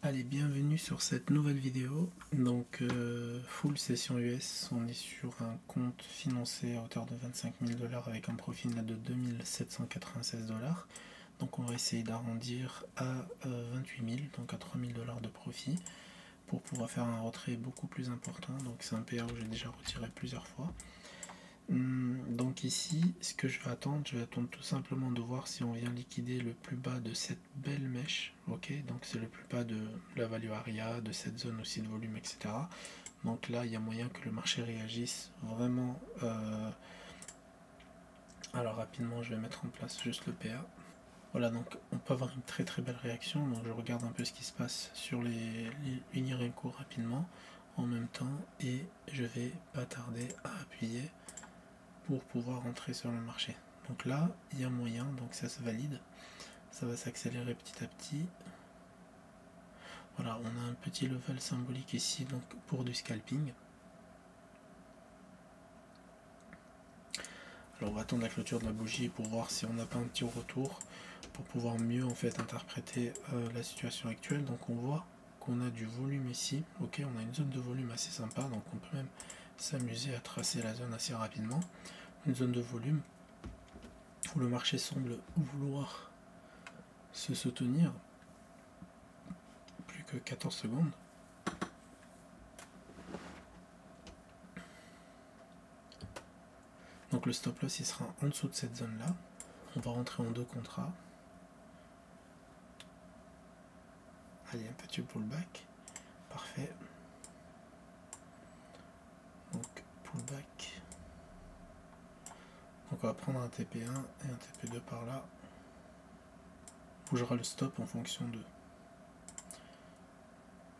Allez, bienvenue sur cette nouvelle vidéo. Donc, full session US, on est sur un compte financé à hauteur de 25 000 $ avec un profit net de 2796 $. Donc, on va essayer d'arrondir à 28 000, donc à 3 000 $ de profit pour pouvoir faire un retrait beaucoup plus important. Donc, c'est un PA où j'ai déjà retiré plusieurs fois. Donc ici, ce que je vais attendre tout simplement de voir si on vient liquider le plus bas de cette belle mèche. Ok, donc c'est le plus bas de la value aria, de cette zone aussi de volume, etc. Donc là, il y a moyen que le marché réagisse vraiment. Alors rapidement, je vais mettre en place juste le PA. Voilà, donc on peut avoir une très très belle réaction. Donc je regarde un peu ce qui se passe sur les Unirenco rapidement en même temps et je vais pas tarder à appuyer pour pouvoir rentrer sur le marché. Donc là, il y a moyen, donc ça se valide. Ça va s'accélérer petit à petit. Voilà, on a un petit level symbolique ici donc pour du scalping. Alors on va attendre la clôture de la bougie pour voir si on n'a pas un petit retour pour pouvoir mieux en fait interpréter la situation actuelle. Donc on voit qu'on a du volume ici. Ok, on a une zone de volume assez sympa, donc on peut même s'amuser à tracer la zone assez rapidement. Une zone de volume où le marché semble vouloir se soutenir. Plus que 14 secondes. Donc le stop loss il sera en dessous de cette zone là. On va rentrer en deux contrats. Allez, un petit pullback. Parfait. Donc pullback. Donc on va prendre un TP1 et un TP2 par là. On bougera le stop en fonction de.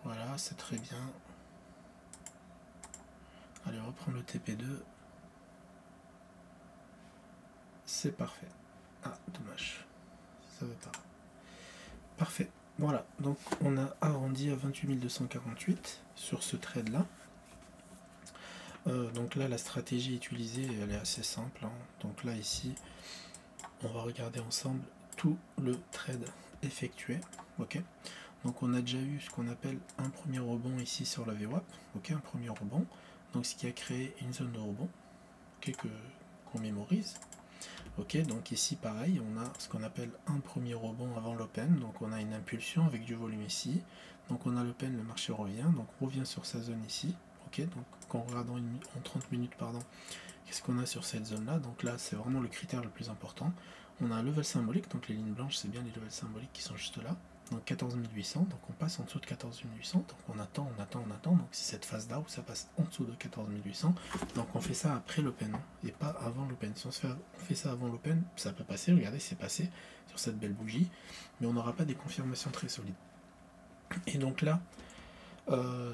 Voilà, c'est très bien. Allez, on reprend le TP2. C'est parfait. Ah, dommage. Ça veut pas. Parfait. Voilà, donc on a arrondi à 28 248 sur ce trade là. Donc là la stratégie utilisée elle est assez simple, hein. Donc là ici on va regarder ensemble tout le trade effectué. Ok, donc on a déjà eu ce qu'on appelle un premier rebond ici sur la VWAP. Ok, un premier rebond, donc ce qui a créé une zone de rebond, okay, qu'on mémorise. Ok, donc ici pareil, on a ce qu'on appelle un premier rebond avant l'open, donc on a une impulsion avec du volume ici, donc on a l'open, le marché revient, donc revient sur sa zone ici. Ok, donc quand on regarde en 30 minutes, pardon, qu'est-ce qu'on a sur cette zone là? Donc là c'est vraiment le critère le plus important. On a un level symbolique, donc les lignes blanches c'est bien les levels symboliques qui sont juste là. Donc 14 800, donc on passe en dessous de 14 800, donc on attend, donc c'est cette phase là où ça passe en dessous de 14 800, donc on fait ça après l'open, hein, et pas avant l'open. Si on fait ça avant l'open, ça peut passer, regardez c'est passé sur cette belle bougie, mais on n'aura pas des confirmations très solides. Et donc là,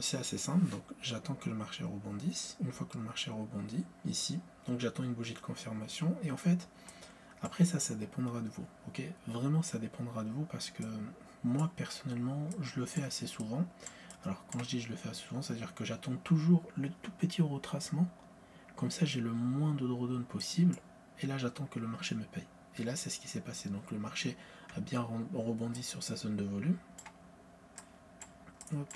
c'est assez simple, donc j'attends que le marché rebondisse. Une fois que le marché rebondit, ici, donc j'attends une bougie de confirmation, et en fait, après ça dépendra de vous, ok? Vraiment ça dépendra de vous parce que moi personnellement, je le fais assez souvent. Alors quand je dis je le fais assez souvent, c'est-à-dire que j'attends toujours le tout petit retracement, comme ça j'ai le moins de drawdown possible, et là j'attends que le marché me paye. Et là c'est ce qui s'est passé, donc le marché a bien rebondi sur sa zone de volume. Hop.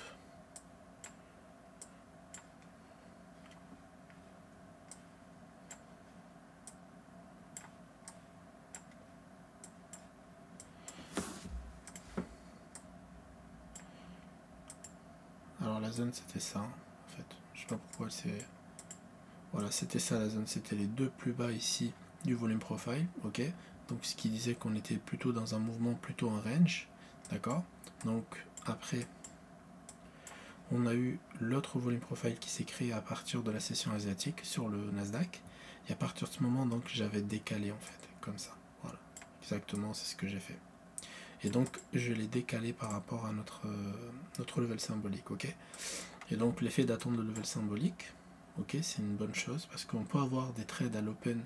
Alors la zone c'était ça, en fait. Je sais pas pourquoi c'est. Voilà, c'était ça la zone, c'était les deux plus bas ici du volume profile, ok. Donc ce qui disait qu'on était plutôt dans un mouvement plutôt en range, d'accord. Donc après, on a eu l'autre volume profile qui s'est créé à partir de la session asiatique sur le Nasdaq. Et à partir de ce moment, donc j'avais décalé en fait, comme ça. Voilà, exactement, c'est ce que j'ai fait. Et donc je l'ai décalé par rapport à notre level symbolique, ok. Et donc l'effet d'attendre le level symbolique, ok, c'est une bonne chose parce qu'on peut avoir des trades à l'open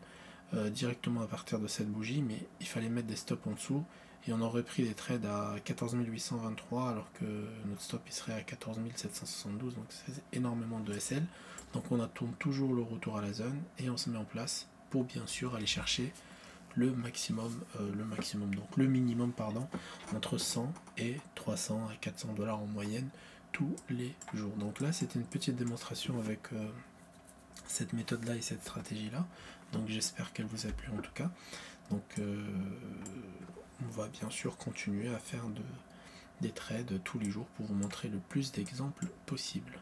directement à partir de cette bougie, mais il fallait mettre des stops en dessous et on aurait pris des trades à 14 823 alors que notre stop il serait à 14 772, donc c'est énormément de SL. Donc on attend toujours le retour à la zone et on se met en place pour bien sûr aller chercher le maximum, donc le minimum, pardon, entre 100 et 300 à 400 $ en moyenne tous les jours. Donc là, c'était une petite démonstration avec cette méthode-là et cette stratégie-là. Donc j'espère qu'elle vous a plu en tout cas. Donc on va bien sûr continuer à faire des trades tous les jours pour vous montrer le plus d'exemples possible.